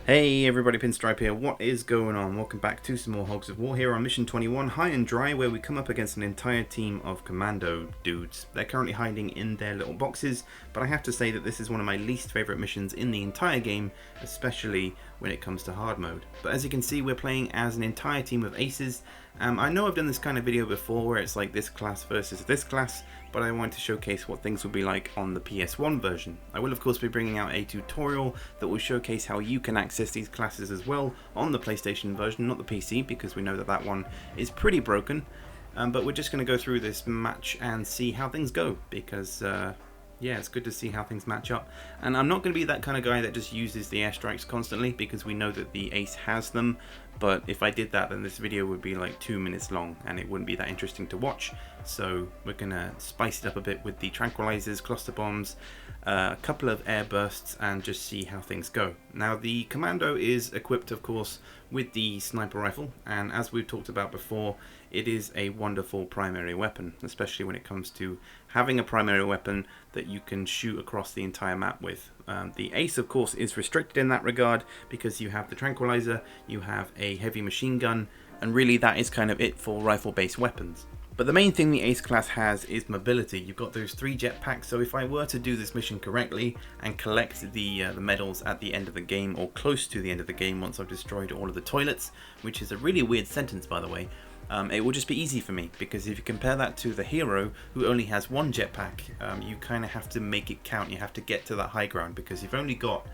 Hey everybody, Pinstripe here. What is going on? Welcome back to some more Hogs of War here on Mission 21, High and Dry, where we come up against an entire team of Commando dudes. They're currently hiding in their little boxes, but I have to say that this is one of my least favourite missions in the entire game, especially when it comes to hard mode. But as you can see, we're playing as an entire team of aces. I know I've done this kind of video before where it's like this class versus this class, but I want to showcase what things will be like on the PS1 version. I will of course be bringing out a tutorial that will showcase how you can access these classes as well on the PlayStation version, not the PC, because we know that that one is pretty broken. But we're just going to go through this match and see how things go, because yeah, it's good to see how things match up. And I'm not going to be that kind of guy that just uses the airstrikes constantly, because we know that the ace has them. But if I did that, then this video would be like 2 minutes long and it wouldn't be that interesting to watch. So we're going to spice it up a bit with the tranquilizers, cluster bombs, a couple of air bursts, and just see how things go. Now the Commando is equipped of course with the sniper rifle, and as we've talked about before, it is a wonderful primary weapon, especially when it comes to having a primary weapon that you can shoot across the entire map with. The ace of course is restricted in that regard because you have the tranquilizer, you have a heavy machine gun, and really that is kind of it for rifle based weapons. But the main thing the ace class has is mobility. You've got those 3 jetpacks, so if I were to do this mission correctly and collect the medals at the end of the game, or close to the end of the game once I've destroyed all of the toilets, which is a really weird sentence by the way, it will just be easy for me, because if you compare that to the hero who only has 1 jetpack, you kind of have to make it count. You have to get to that high ground, because you've only got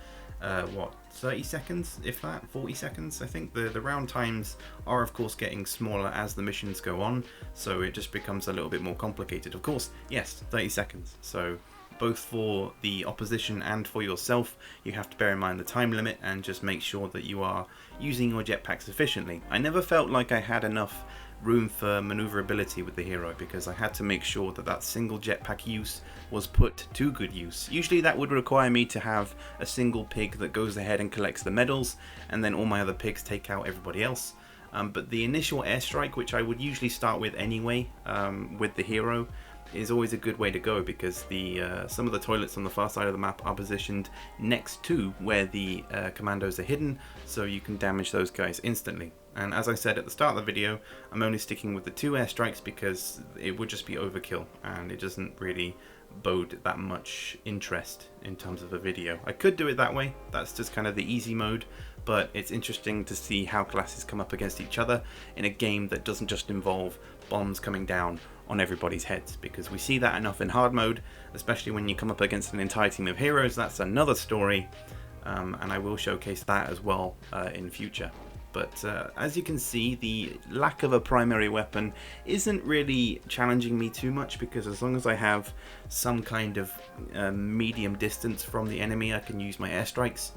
what, 30 seconds, if that, 40 seconds. I think the round times are of course getting smaller as the missions go on, so it just becomes a little bit more complicated. Of course, yes, 30 seconds. So both for the opposition and for yourself, you have to bear in mind the time limit and just make sure that you are using your jetpacks efficiently. I never felt like I had enough room for maneuverability with the hero, because I had to make sure that that single jetpack use was put to good use. Usually that would require me to have a single pig that goes ahead and collects the medals, and then all my other pigs take out everybody else. But the initial airstrike, which I would usually start with anyway, with the hero, is always a good way to go, because the some of the toilets on the far side of the map are positioned next to where the commandos are hidden, so you can damage those guys instantly. And as I said at the start of the video, I'm only sticking with the 2 airstrikes because it would just be overkill and it doesn't really bode that much interest in terms of a video. I could do it that way, that's just kind of the easy mode, but it's interesting to see how classes come up against each other in a game that doesn't just involve bombs coming down on everybody's heads, because we see that enough in hard mode, especially when you come up against an entire team of heroes. That's another story, and I will showcase that as well in future. But as you can see, the lack of a primary weapon isn't really challenging me too much, because as long as I have some kind of medium distance from the enemy, I can use my airstrikes,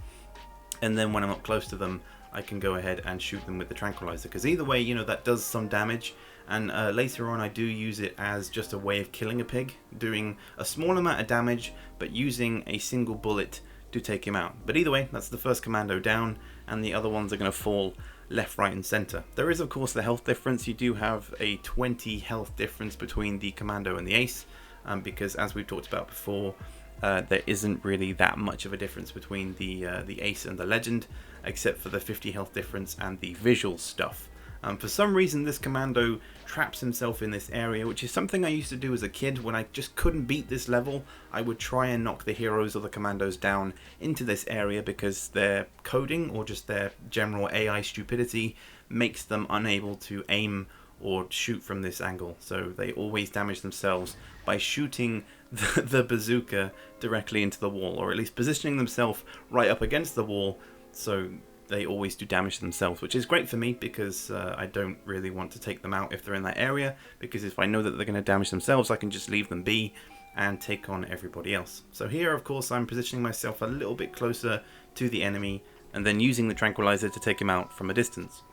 and then when I'm up close to them I can go ahead and shoot them with the tranquilizer, because either way, you know, that does some damage. And later on I do use it as just a way of killing a pig, doing a small amount of damage but using a single bullet to take him out. But either way, that's the first commando down, and the other ones are going to fall left, right and center. There is of course the health difference. You do have a 20 health difference between the commando and the ace, because as we've talked about before, there isn't really that much of a difference between the ace and the legend, except for the 50 health difference and the visual stuff. For some reason this commando traps himself in this area, which is something I used to do as a kid. When I just couldn't beat this level, I would try and knock the heroes or the commandos down into this area, because their coding or just their general AI stupidity makes them unable to aim or shoot from this angle. So they always damage themselves by shooting the bazooka directly into the wall, or at least positioning themselves right up against the wall, so they always do damage themselves, which is great for me, because I don't really want to take them out if they're in that area, because if I know that they're going to damage themselves, I can just leave them be and take on everybody else. So here of course I'm positioning myself a little bit closer to the enemy and then using the tranquilizer to take him out from a distance.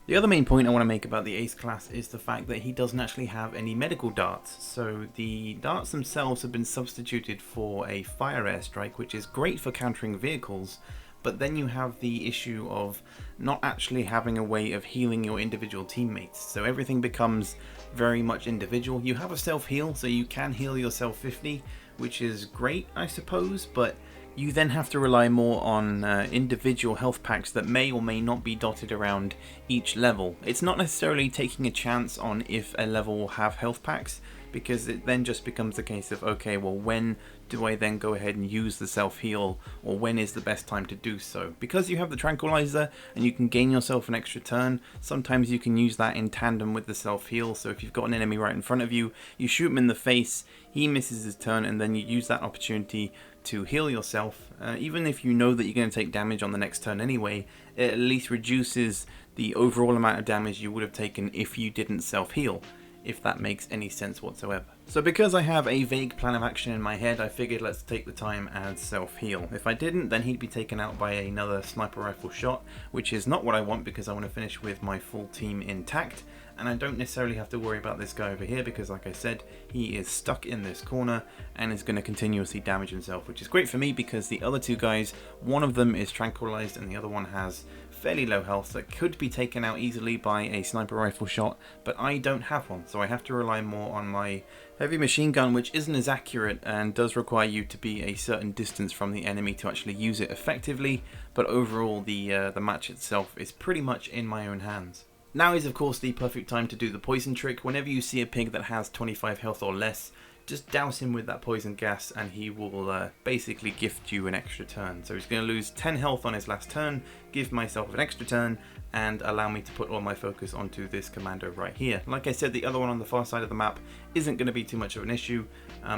The other main point I want to make about the ace class is the fact that he doesn't actually have any medical darts. So the darts themselves have been substituted for a fire airstrike, which is great for countering vehicles, but then you have the issue of not actually having a way of healing your individual teammates. So everything becomes very much individual. You have a self-heal, so you can heal yourself 50, which is great, I suppose, but You then have to rely more on individual health packs that may or may not be dotted around each level. It's not necessarily taking a chance on if a level will have health packs, because it then just becomes a case of, okay, well, when do I then go ahead and use the self-heal, or when is the best time to do so? Because you have the tranquilizer and you can gain yourself an extra turn, sometimes you can use that in tandem with the self-heal. So if you've got an enemy right in front of you, you shoot him in the face, he misses his turn, and then you use that opportunity to heal yourself. Even if you know that you're going to take damage on the next turn anyway, it at least reduces the overall amount of damage you would have taken if you didn't self-heal, if that makes any sense whatsoever. So because I have a vague plan of action in my head, I figured let's take the time and self-heal. If I didn't, then he'd be taken out by another sniper rifle shot, which is not what I want, because I want to finish with my full team intact. And I don't necessarily have to worry about this guy over here, because like I said, he is stuck in this corner and is going to continuously damage himself, which is great for me because the other two guys, one of them is tranquilized and the other one has fairly low health that could be taken out easily by a sniper rifle shot, but I don't have one, so I have to rely more on my heavy machine gun, which isn't as accurate and does require you to be a certain distance from the enemy to actually use it effectively, but overall the match itself is pretty much in my own hands. Now is of course the perfect time to do the poison trick. Whenever you see a pig that has 25 health or less, just douse him with that poison gas and he will basically gift you an extra turn. So he's going to lose 10 health on his last turn, give myself an extra turn, and allow me to put all my focus onto this commando right here. Like I said, the other one on the far side of the map isn't going to be too much of an issue.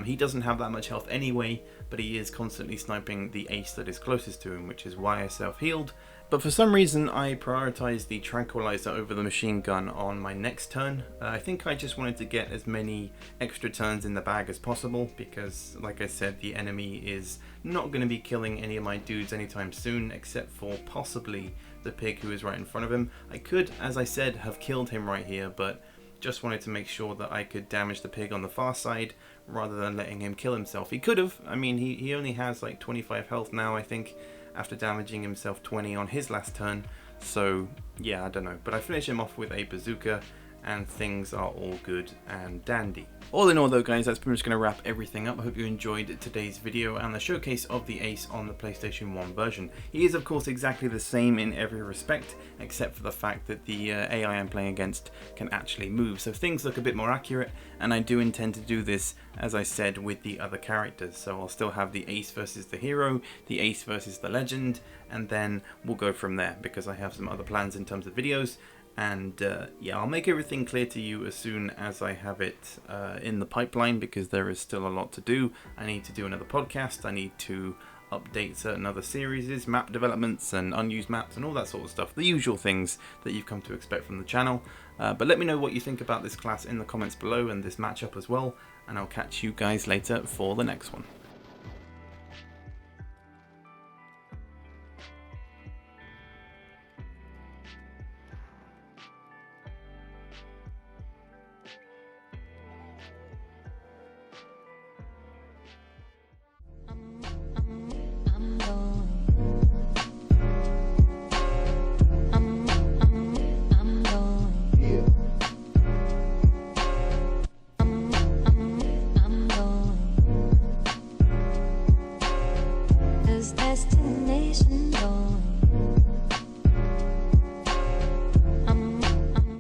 He doesn't have that much health anyway, but he is constantly sniping the ace that is closest to him, which is why I self-healed. But for some reason I prioritized the tranquilizer over the machine gun on my next turn. I think I just wanted to get as many extra turns in the bag as possible, because like I said, the enemy is not going to be killing any of my dudes anytime soon, except for possibly the pig who is right in front of him. I could, as I said, have killed him right here, but just wanted to make sure that I could damage the pig on the far side rather than letting him kill himself. He could have. I mean, he only has like 25 health now, I think, after damaging himself 20 on his last turn. So yeah, I don't know. But I finish him off with a bazooka and things are all good and dandy. All in all though guys, that's pretty much going to wrap everything up. I hope you enjoyed today's video and the showcase of the Ace on the PlayStation 1 version. He is of course exactly the same in every respect, except for the fact that the AI I'm playing against can actually move, so things look a bit more accurate, and I do intend to do this, as I said, with the other characters. So I'll still have the Ace versus the hero, the Ace versus the legend, and then we'll go from there, because I have some other plans in terms of videos. And yeah, I'll make everything clear to you as soon as I have it in the pipeline, because there is still a lot to do. I need to do another podcast, I need to update certain other series, map developments and unused maps and all that sort of stuff. The usual things that you've come to expect from the channel. But let me know what you think about this class in the comments below and this matchup as well. And I'll catch you guys later for the next one.